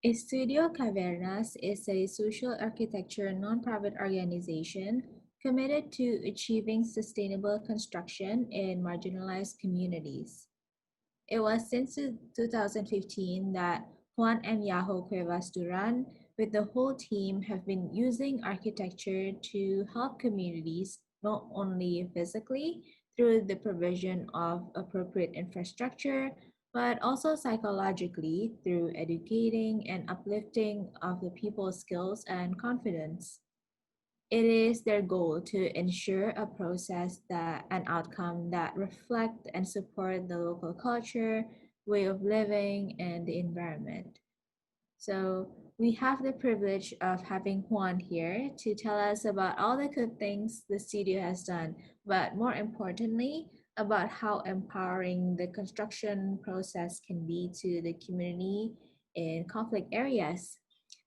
Estudio Cavernas is a social architecture nonprofit organization committed to achieving sustainable construction in marginalized communities. It was since 2015 that Juan and Yago Cuevas Duran, with the whole team, have been using architecture to help communities not only physically through the provision of appropriate infrastructure, but also psychologically through educating and uplifting of the people's skills and confidence. It is their goal to ensure a process that an outcome that reflect and support the local culture, way of living, and the environment. So we have the privilege of having Juan here to tell us about all the good things the studio has done, but more importantly, about how empowering the construction process can be to the community in conflict areas.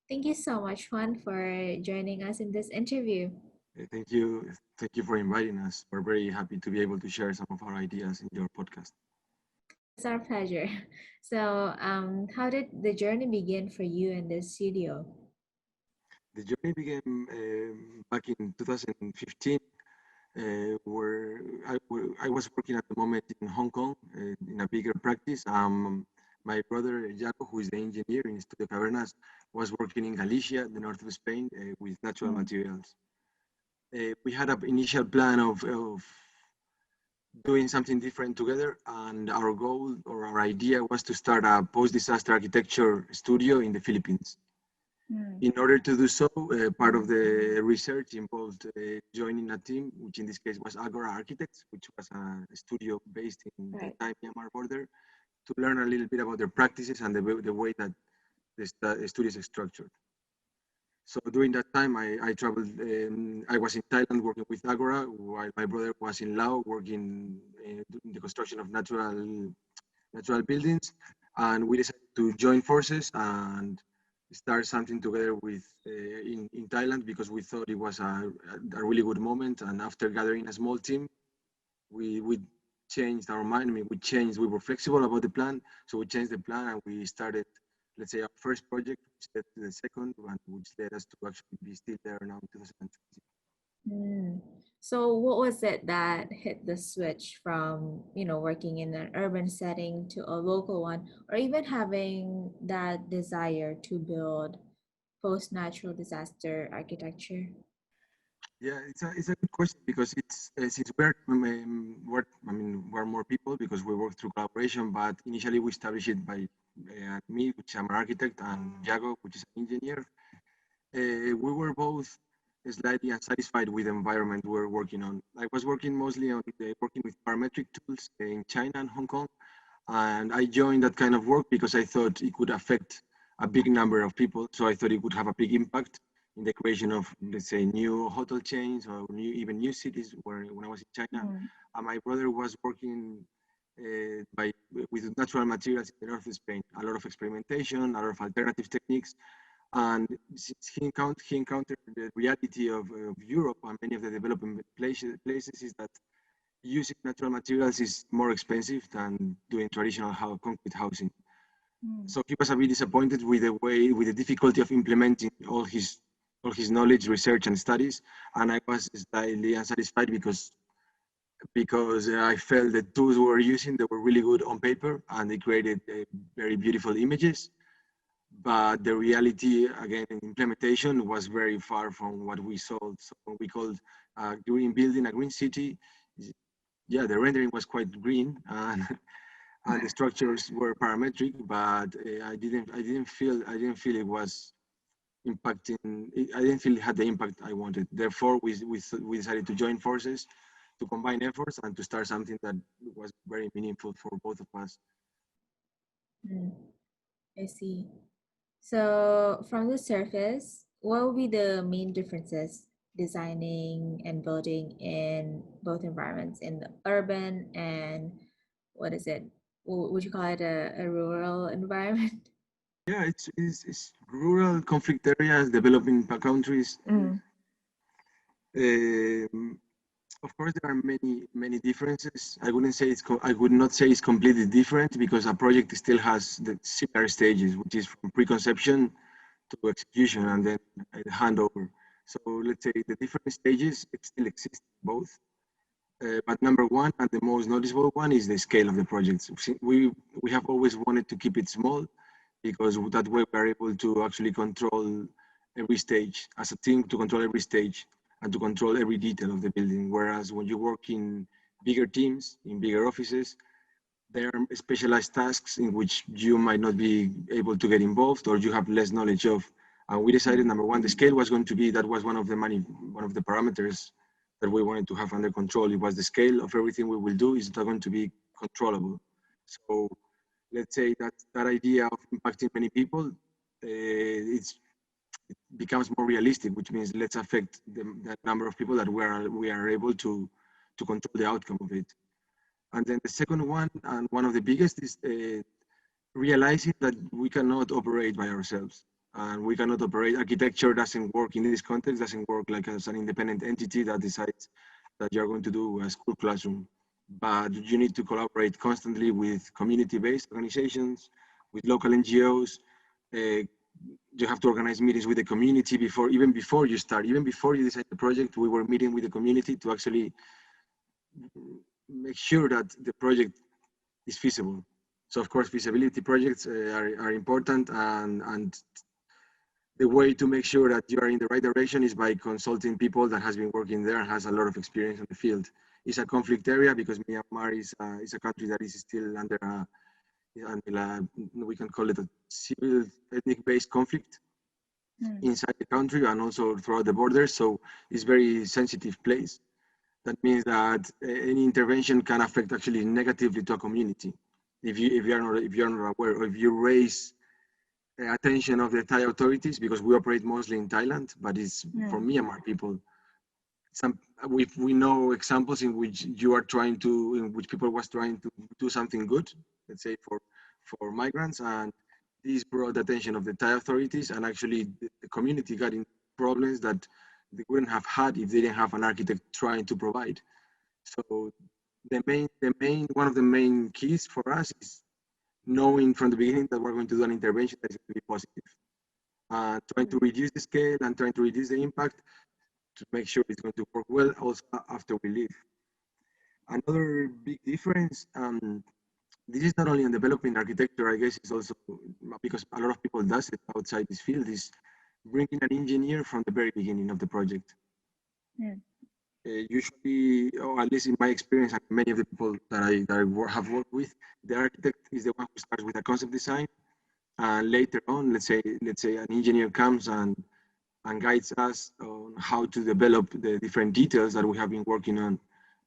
Thank you so much, Juan, for joining us in this interview. Thank you for inviting us. We're very happy to be able to share some of our ideas in your podcast. It's our pleasure. So, how did the journey begin for you in the studio? The journey began back in 2015, where I was working at the moment in Hong Kong in a bigger practice. My brother Yago, who is the engineer in Estudio Cavernas, was working in Galicia, the north of Spain, with natural Mm, materials. We had an initial plan of doing something different together, and our goal or our idea was to start a post-disaster architecture studio in the Philippines. mm, In order to do so, part of the research involved joining a team, which in this case was Agora Architects, which was a studio based in the right. Thai-Myanmar border, to learn a little bit about their practices and the way that the studio is structured. So during that time, I traveled. I was in Thailand working with Agora, while my brother was in Laos working in the construction of natural buildings, and we decided to join forces and start something together with in Thailand because we thought it was a really good moment. And after gathering a small team, we changed our mind. I mean, we were flexible about the plan, so we changed the plan and we started, let's say, our first project, which led to the second one, which led us to actually be still there now in 2020. Mm. So, what was it that hit the switch from, working in an urban setting to a local one, or even having that desire to build post-natural disaster architecture? Yeah, it's a good question because it's since we're more people because we work through collaboration. But initially we established it by me, which I'm an architect, and Yago, which is an engineer. We were both slightly unsatisfied with the environment we're working on. I was working mostly on working with parametric tools in China and Hong Kong, and I joined that kind of work because I thought it could affect a big number of people. So I thought it would have a big impact in the creation of, let's say, new hotel chains or even new cities. When I was in China, Mm, and my brother was working with natural materials in the north of Spain. A lot of experimentation, a lot of alternative techniques, and since he encountered the reality of Europe and many of the developing places is that using natural materials is more expensive than doing traditional concrete housing. mm, So he was a bit disappointed with the difficulty of implementing all his knowledge, research, and studies. And I was slightly unsatisfied because I felt the tools we were using, they were really good on paper and they created very beautiful images. But the reality, again, in implementation was very far from what we sold. So we called green building a green city. Yeah, the rendering was quite green, and the structures were parametric, but I didn't feel it was impacting. I didn't feel it had the impact I wanted. Therefore, we decided to join forces, to combine efforts, and to start something that was very meaningful for both of us. mm. I see. So, from the surface, what would be the main differences designing and building in both environments, in the urban and what is it? Would you call it a rural environment? Yeah, it's rural conflict areas, developing countries. Mm, Um, Of course, there are many differences. I wouldn't say I would not say it's completely different because a project still has the similar stages, which is from preconception to execution and then handover. So let's say the different stages still exist both. But number one and the most noticeable one is the scale of the projects. We have always wanted to keep it small because that way we are able to actually control every stage as a team, to control every stage and to control every detail of the building. Whereas when you work in bigger teams, in bigger offices, there are specialized tasks in which you might not be able to get involved or you have less knowledge of. And we decided, number one, the scale was going to be, that was one of the parameters that we wanted to have under control. It was the scale of everything we will do is not going to be controllable. So let's say that that idea of impacting many people, it becomes more realistic, which means let's affect the number of people that we are able to control the outcome of it. And then the second one, and one of the biggest, is realizing that we cannot operate by ourselves. And we cannot operate, architecture doesn't work in this context, doesn't work like as an independent entity that decides that you're going to do a school classroom. But you need to collaborate constantly with community-based organizations, with local NGOs. You have to organize meetings with the community even before you start, even before you decide the project, we were meeting with the community to actually make sure that the project is feasible. So of course, feasibility projects are important, and the way to make sure that you are in the right direction is by consulting people that has been working there and has a lot of experience in the field. It's a conflict area because Myanmar is a country that is still under we can call it a civil ethnic-based conflict inside the country and also throughout the borders. So it's a very sensitive place. That means that any intervention can affect actually negatively to a community. If you're not aware, or if you raise attention of the Thai authorities, because we operate mostly in Thailand, but it's for Myanmar people. We know examples in which in which people was trying to do something good, let's say for migrants, and this brought the attention of the Thai authorities, and actually the community got in problems that they wouldn't have had if they didn't have an architect trying to provide. So one of the main keys for us is knowing from the beginning that we're going to do an intervention that is going to be positive, trying to reduce the scale and trying to reduce the impact to make sure it's going to work well also after we leave. Another big difference, this is not only in developing architecture, I guess it's also because a lot of people does it outside this field, is bringing an engineer from the very beginning of the project. Usually, or at least in my experience, and many of the people that I have worked with, the architect is the one who starts with a concept design, and later on, let's say an engineer comes and guides us on how to develop the different details that we have been working on.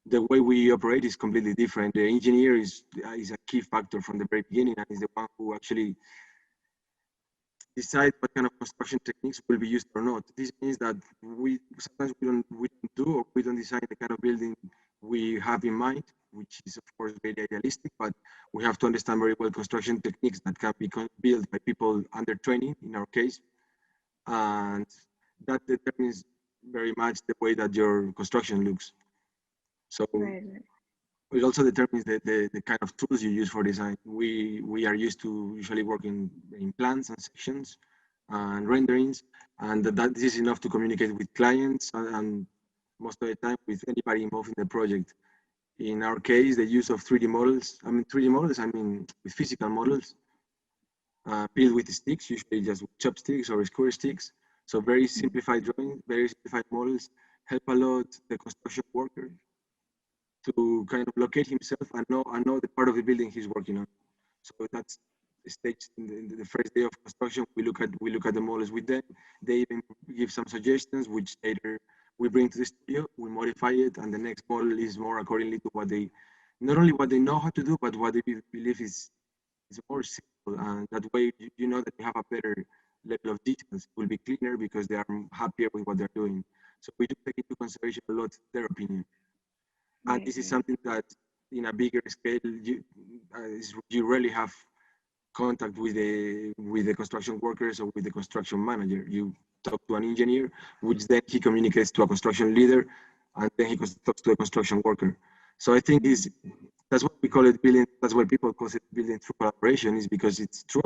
The way we operate is completely different. The engineer is a key factor from the very beginning and is the one who actually decide what kind of construction techniques will be used or not. This means that sometimes we don't do or we don't design the kind of building we have in mind, which is of course very idealistic, but we have to understand very well construction techniques that can be built by people under training in our case. And that determines very much the way that your construction looks. So it also determines the kind of tools you use for design. We are used to usually working in plans and sections and renderings, and that this is enough to communicate with clients and most of the time with anybody involved in the project. In our case, the use of 3D models, I mean with physical models, built with sticks, usually just with chopsticks or square sticks. So very simplified drawing, very simplified models help a lot the construction worker to kind of locate himself and know the part of the building he's working on. So that's the stage in the first day of construction. We look at the models with them. They even give some suggestions, which later we bring to the studio. We modify it, and the next model is more accordingly to what they, not only what they know how to do, but what they believe is more simple. And that way, you know that you have a better level of details. It will be cleaner because they are happier with what they're doing. So we do take into consideration a lot their opinion. And this is something that in a bigger scale, you rarely have contact with the construction workers or with the construction manager. You talk to an engineer, which then he communicates to a construction leader, and then he talks to a construction worker. So I think that's what we call it building. That's why people call it building through collaboration, is because it's true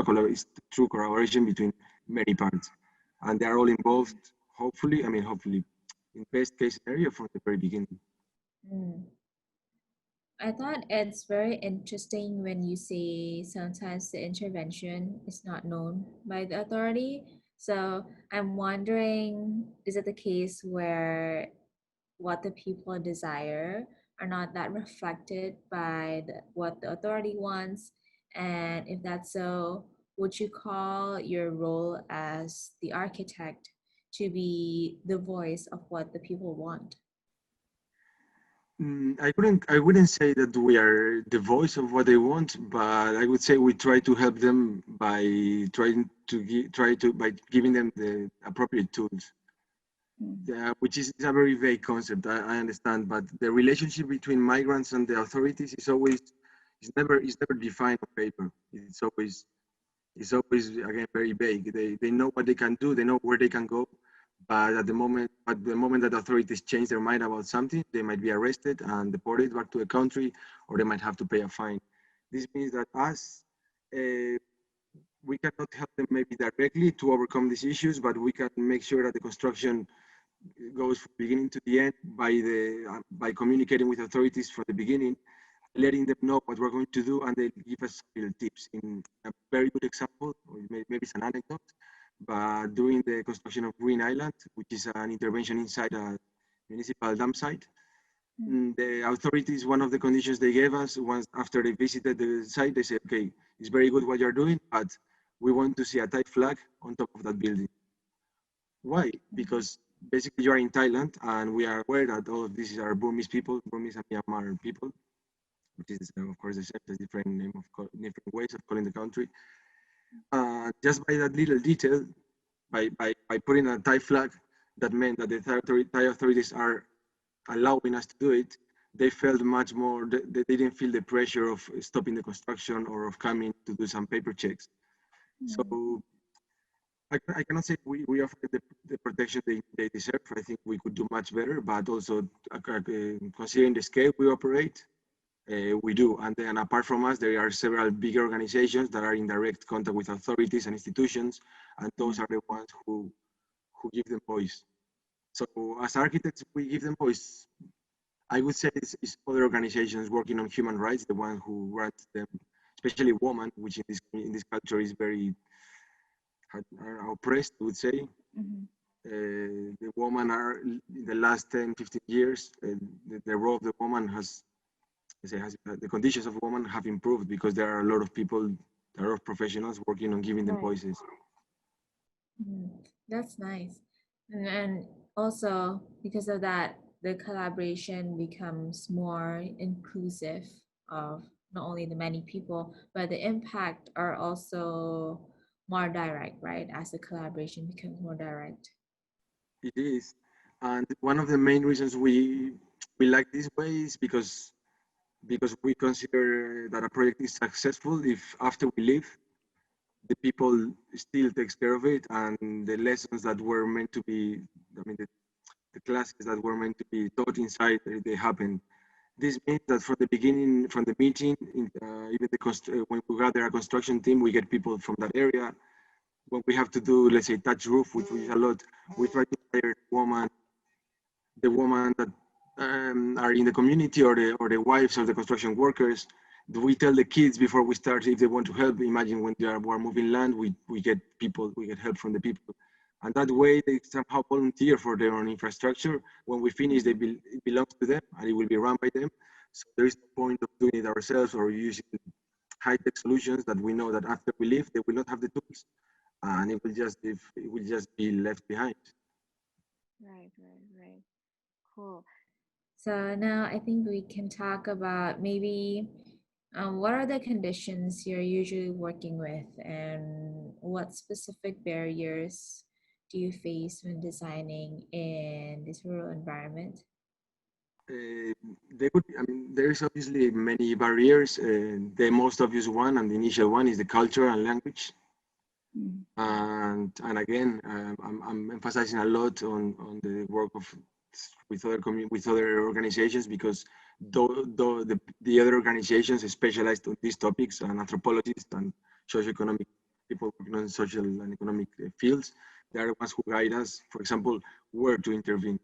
collaboration between many parts, and they are all involved. Hopefully, hopefully, in best case scenario from the very beginning. Mm. I thought it's very interesting when you say sometimes the intervention is not known by the authority. So I'm wondering, is it the case where what the people desire are not that reflected by what the authority wants? And if that's so, would you call your role as the architect to be the voice of what the people want? I wouldn't say that we are the voice of what they want, but I would say we try to help them by by giving them the appropriate tools. Yeah, which is a very vague concept. I understand, but the relationship between migrants and the authorities is never defined on paper. It's always again very vague. They know what they can do, they know where they can go, but at the moment that authorities change their mind about something, they might be arrested and deported back to the country, or they might have to pay a fine. This means that uh, we cannot help them maybe directly to overcome these issues, but we can make sure that the construction goes from beginning to the end by communicating with authorities from the beginning, letting them know what we're going to do, and they give us little tips. In a very good example, or maybe it's an anecdote, but during the construction of Green Island, which is an intervention inside a municipal dam site, the authorities, one of the conditions they gave us once after they visited the site, they said, okay, it's very good what you're doing, but we want to see a Thai flag on top of that building. Why? Because basically you are in Thailand, and we are aware that all of these are Burmese people, Burmese and Myanmar people, which is of course the same, different name different ways of calling the country. Just by that little detail, by putting a Thai flag, that meant that the Thai authorities are allowing us to do it. They felt much more. They didn't feel the pressure of stopping the construction or of coming to do some paper checks. So I cannot say we offer the protection they deserve. I think we could do much better, but also considering the scale we operate, we do. And then apart from us, there are several bigger organizations that are in direct contact with authorities and institutions, and those are the ones who give them voice. So as architects, we give them voice. I would say it's other organizations working on human rights, the one who grant them, especially women, which in this culture is very oppressed, I would say. The woman are in the last 10, 15 years, the role of the woman the conditions of women have improved because there are a lot of people, a lot of professionals working on giving them voices. That's nice. And also because of that, the collaboration becomes more inclusive of not only the many people, but the impact are also more direct, right? As the collaboration becomes more direct. It is. And one of the main reasons we like this way is because we consider that a project is successful if after we leave, the people still takes care of it, and the lessons that were meant to be, the classes that were meant to be taught inside, they happen. This means that from the beginning, from the meeting, even when we gather a construction team, we get people from that area. When we have to do, let's say, touch roof, which is a lot, we try to hire the woman that are in the community, or the wives of the construction workers. We tell the kids before we start if they want to help. Imagine when we're moving land, we get help from the people. And that way they somehow volunteer for their own infrastructure. When we finish, it belongs to them and it will be run by them. So there is no point of doing it ourselves or using high-tech solutions that we know that after we leave, they will not have the tools, and it will just be left behind. Right, right, right. Cool. So now I think we can talk about maybe what are the conditions you're usually working with, and what specific barriers do you face when designing in this rural environment? Uh, there is obviously many barriers. The most obvious one and the initial one is the culture and language. And again, I'm emphasizing a lot on the work of with other organizations, because the other organizations specialized on these topics, and anthropologists and socioeconomic people working on social and economic fields, they are the ones who guide us, for example, where to intervene.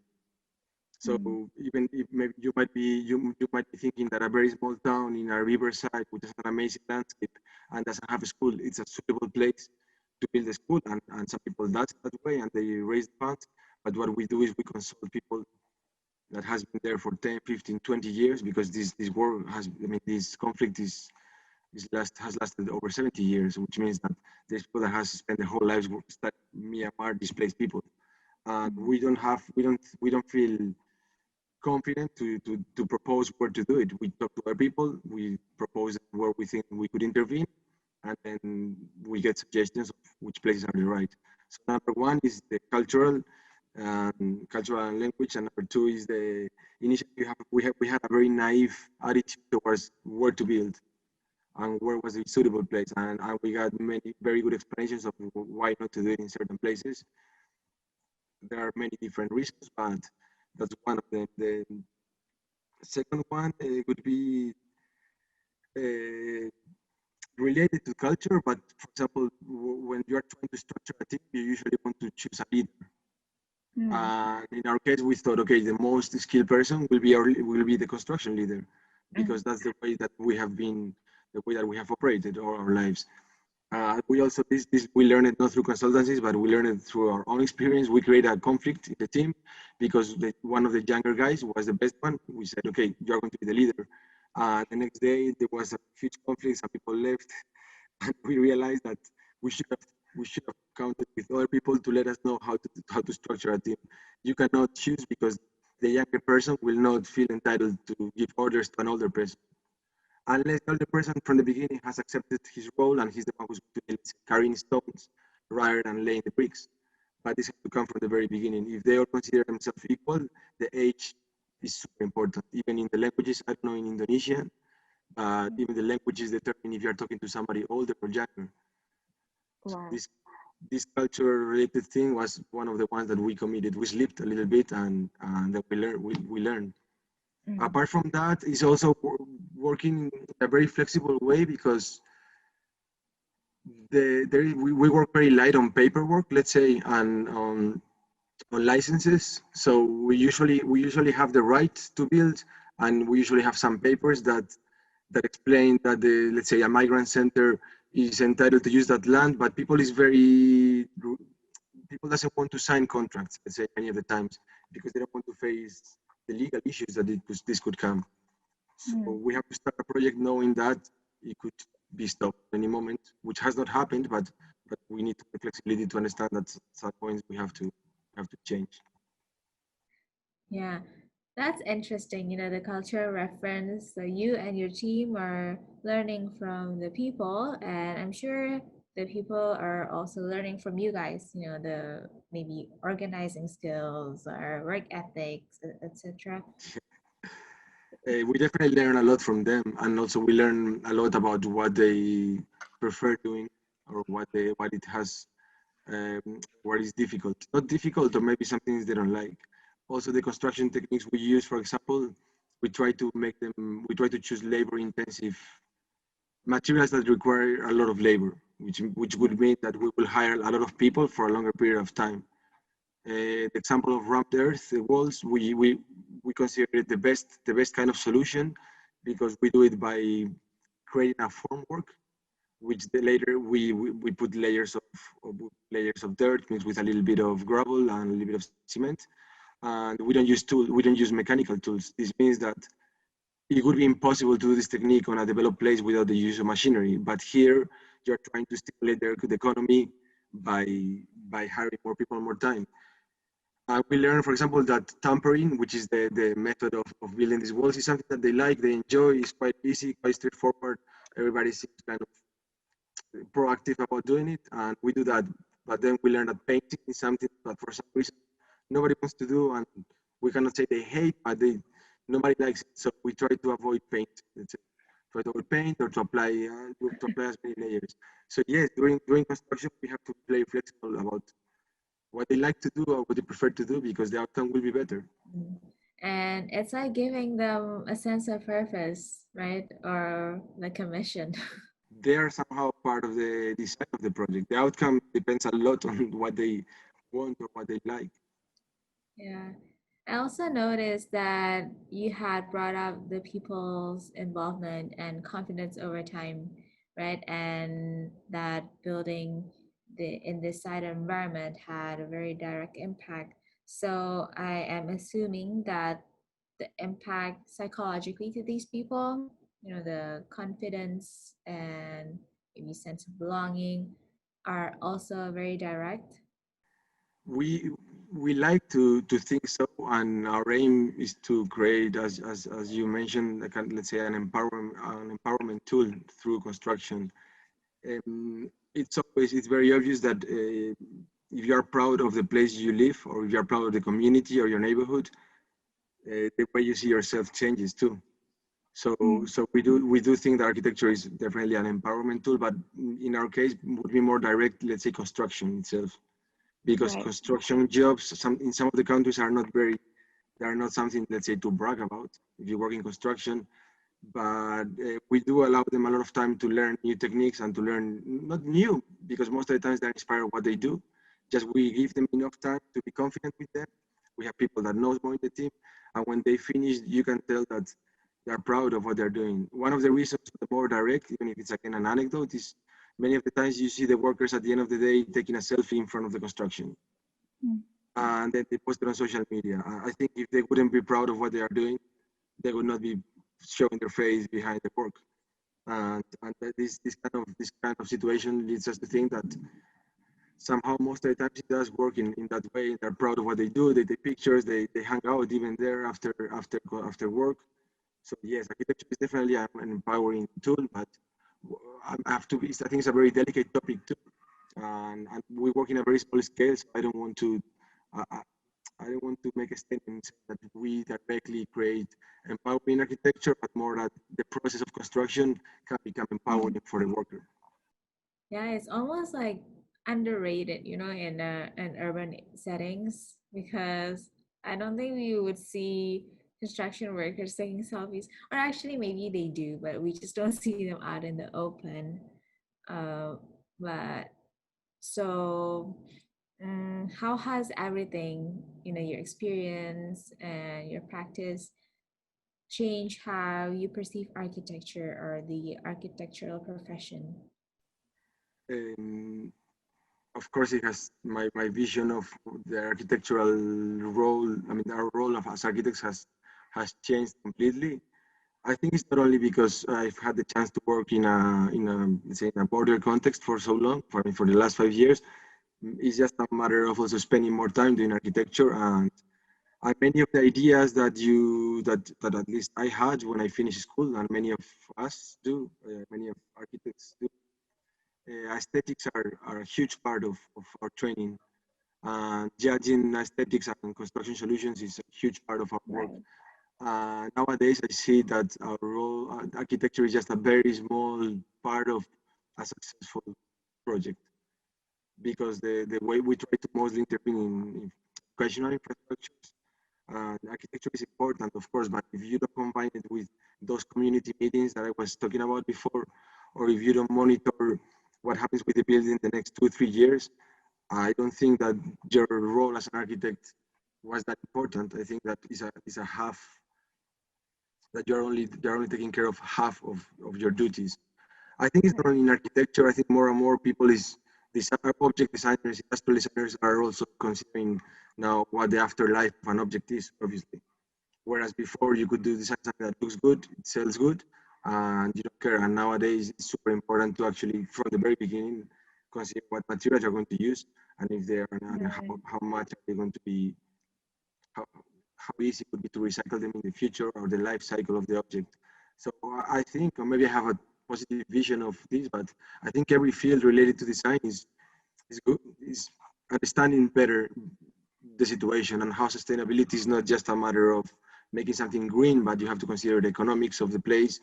So even if maybe you might be thinking that a very small town in a riverside, which has an amazing landscape and doesn't have a school, it's a suitable place to build a school, and some people does it that way and they raise funds. But what we do is we consult people that has been there for 10, 15, 20 years, because this war has, I mean, this conflict has lasted over 70 years, which means that there's people that has spent their whole lives studying Myanmar displaced people. We don't feel confident to propose where to do it. We talk to our people, we propose where we think we could intervene, and then we get suggestions of which places are the right. So number one is the cultural and language, and number two is the initially we had a very naive attitude towards where to build and where was the suitable place, and we got many very good explanations of why not to do it in certain places. There are many different reasons, but that's one of them. The second one would be uh, related to culture, but for example, when you are trying to structure a team, you usually want to choose a leader. In our case, we thought, okay, the most skilled person will be the construction leader, because that's the way that we have been, the way that we have operated all our lives. We also we learned it not through consultancies, but we learned it through our own experience. We created a conflict in the team because one of the younger guys was the best one. We said, okay, you're going to be the leader. The next day there was a huge conflict. Some people left, and we realized that we should have counted with other people to let us know how to structure a team. You cannot choose, because the younger person will not feel entitled to give orders to an older person, unless the older person from the beginning has accepted his role and he's the one who's carrying stones rather than laying the bricks. But this has to come from the very beginning. If they all consider themselves equal, the age is super important. Even in the languages, I don't know in Indonesian, but even the languages determine if you're talking to somebody older or younger. Wow. So this culture-related thing was one of the ones that we committed. We slipped a little bit, and then we learned. Apart from that, it's also working in a very flexible way, because we work very light on paperwork, let's say, and on licenses. So we usually have the right to build, and we usually have some papers that explain that let's say a migrant center is entitled to use that land, but people doesn't want to sign contracts, let's say, many of the times, because they don't want to face the legal issues that this could come. So we have to start a project knowing that it could be stopped at any moment, which has not happened, but we need the flexibility to understand that at some points we have to change. Yeah, that's interesting. You know, the cultural reference. So you and your team are learning from the people, and I'm sure the people are also learning from you guys. You know, the maybe organizing skills or work ethics, etc. We definitely learn a lot from them, and also we learn a lot about what they prefer doing, or what it has, what is difficult. Not difficult, or maybe some things they don't like. Also, the construction techniques we use, for example, we try to choose labor-intensive materials that require a lot of labor, which would mean that we will hire a lot of people for a longer period of time. The example of ramped earth walls, we consider it the best kind of solution, because we do it by creating a formwork, which later we put layers of dirt mixed with a little bit of gravel and a little bit of cement, and we don't use mechanical tools. This means that it would be impossible to do this technique on a developed place without the use of machinery. But here you're trying to stimulate the economy by hiring more people more time. We learned, for example, that tampering, which is the method of building these walls, is something that they like, they enjoy. It's quite easy, quite straightforward. Everybody seems kind of proactive about doing it, and we do that. But then we learned that painting is something that for some reason nobody wants to do, and we cannot say they hate, but nobody likes it. So we try to avoid paint. Try to avoid paint, or to apply as many layers. So yes, during construction we have to play flexible about what they like to do or what they prefer to do, because the outcome will be better. Mm. And it's like giving them a sense of purpose, right? Or like a mission. They are somehow part of the design of the project. The outcome depends a lot on what they want or what they like. Yeah. I also noticed that you had brought up the people's involvement and confidence over time, right? And that building in this site environment had a very direct impact. So I am assuming that the impact psychologically to these people, the confidence and maybe sense of belonging are also very direct. We we like to think so, and our aim is to create, as you mentioned, like let's say an empowerment tool through construction. It's very obvious that if you are proud of the place you live, or if you are proud of the community or your neighborhood, the way you see yourself changes too. So we do think that architecture is definitely an empowerment tool, but in our case would be more direct, let's say construction itself, because Right. construction jobs in some of the countries they are not something, let's say, to brag about if you work in construction, but we do allow them a lot of time to learn new techniques and to learn, not new, because most of the times they're inspired what they do. Just we give them enough time to be confident with them. We have people that knows more in the team, and when they finish, you can tell that they're proud of what they're doing. One of the reasons, the more direct, even if it's again an anecdote, is many of the times you see the workers at the end of the day taking a selfie in front of the construction, Mm. and then they post it on social media. I think if they wouldn't be proud of what they are doing, they would not be showing their face behind the work. And this kind of situation leads us to think that somehow most of the times it does work in that way. They're proud of what they do. They take pictures. They hang out even there after work. So yes, architecture is definitely an empowering tool, but I have to be. I think it's a very delicate topic too, and we work in a very small scale. So I don't want to. Uh, I don't want to make a statement that we directly create empowering architecture, but more that the process of construction can become Mm. empowering for the worker. Yeah, it's almost like underrated, in urban settings because I don't think we would see construction workers taking selfies, or actually maybe they do, but we just don't see them out in the open. Uh, but so, how has everything, your experience and your practice change how you perceive architecture or the architectural profession? Um, of course, it has my vision of the architectural role. I mean, our role as architects has changed completely. I think it's not only because I've had the chance to work in a let's say in a border context for so long, for the last 5 years. It's just a matter of also spending more time doing architecture, and many of the ideas that at least I had when I finished school, and many of us do, many of architects do. Aesthetics are a huge part of our training. Judging aesthetics and construction solutions is a huge part of our work. Right. Nowadays, I see that our role, architecture is just a very small part of a successful project, because the way we try to mostly intervene in questionable infrastructures. Architecture is important, of course, but if you don't combine it with those community meetings that I was talking about before, or if you don't monitor what happens with the building the next 2 or 3 years, I don't think that your role as an architect was that important. I think that is a half, that you're only taking care of half of your duties. I think it's not Right. only in architecture. I think more and more people object designers, industrial designers are also considering now what the afterlife of an object is, obviously. Whereas before you could do design something that looks good, it sells good, and you don't care. And nowadays it's super important to actually, from the very beginning, consider what materials you're going to use, and if they are, and Right. how much are they going to be, how easy it would be to recycle them in the future, or the life cycle of the object. So I think, or maybe I have a positive vision of this, but I think every field related to design is good, is understanding better the situation, and how sustainability is not just a matter of making something green, but you have to consider the economics of the place,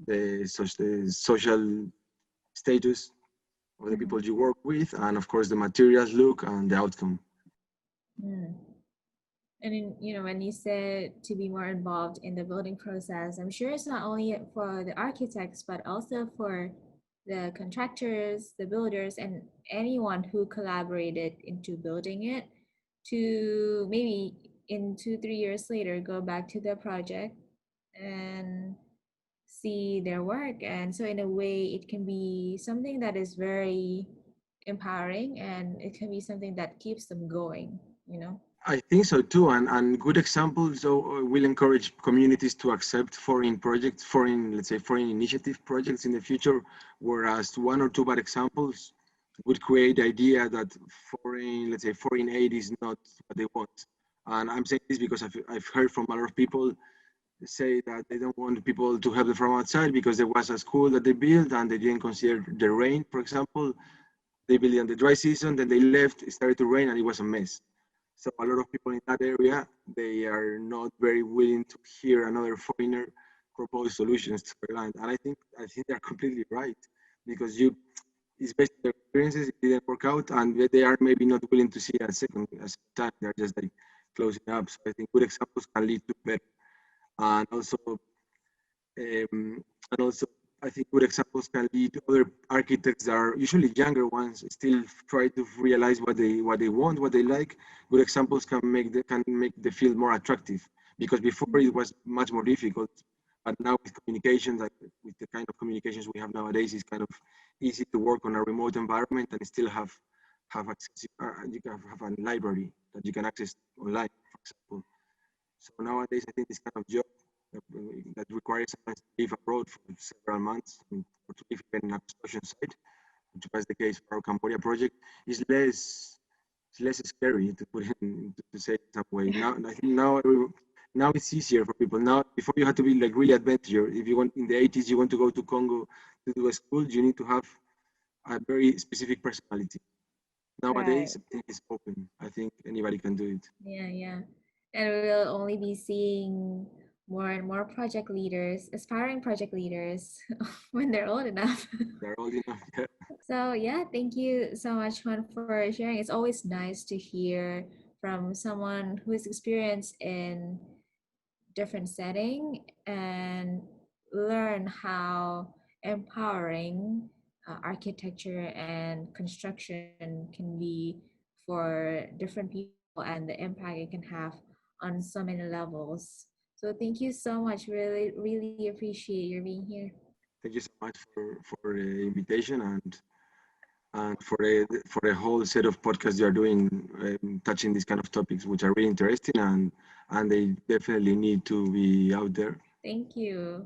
the social status of the Mhm. people you work with, and of course the materials look and the outcome. Mm. And in, when you said to be more involved in the building process, I'm sure it's not only for the architects, but also for the contractors, the builders, and anyone who collaborated into building it to maybe in 2, 3 years later go back to the project and see their work. And so in a way, it can be something that is very empowering, and it can be something that keeps them going. I think so too, and good examples will encourage communities to accept foreign projects, let's say, foreign initiative projects in the future, whereas one or two bad examples would create the idea that let's say, foreign aid is not what they want. And I'm saying this because I've heard from a lot of people say that they don't want people to help them from outside because there was a school that they built and they didn't consider the rain, for example. They built it in the dry season, then they left, it started to rain, and it was a mess. So a lot of people in that area, they are not very willing to hear another foreigner propose solutions to their land. And I think they're completely right, because it's based on their experiences, it didn't work out, and they are maybe not willing to see a second time. They're just like closing up. So I think good examples can lead to better. And also, um, and also, I think good examples can lead other architects that are usually younger ones still try to realize what they want, what they like. Good examples can make the field more attractive, because before it was much more difficult. But now with communications, like with the kind of communications we have nowadays, it's kind of easy to work on a remote environment and still have access. You can have a library that you can access online, for example. So nowadays, I think this kind of job that requires someone to live abroad for several months or to live in a construction site, which was the case for our Cambodia project, is less scary, to put in to say it some way. Now I think now it's easier for people. Now, before you had to be like really adventurous. If you want in the 80s, you want to go to Congo to do a school, you need to have a very specific personality. Right. Nowadays, I think it's open. I think anybody can do it. Yeah, yeah. And we'll only be seeing more and more project leaders, aspiring project leaders, when they're old enough. They're old enough. Yeah. So, yeah, thank you so much, Juan, for sharing. It's always nice to hear from someone who is experienced in different setting and learn how empowering architecture and construction can be for different people and the impact it can have on so many levels. So thank you so much. Really, really appreciate your being here. Thank you so much for the invitation and for the whole set of podcasts you are doing, touching these kind of topics, which are really interesting, and they definitely need to be out there. Thank you.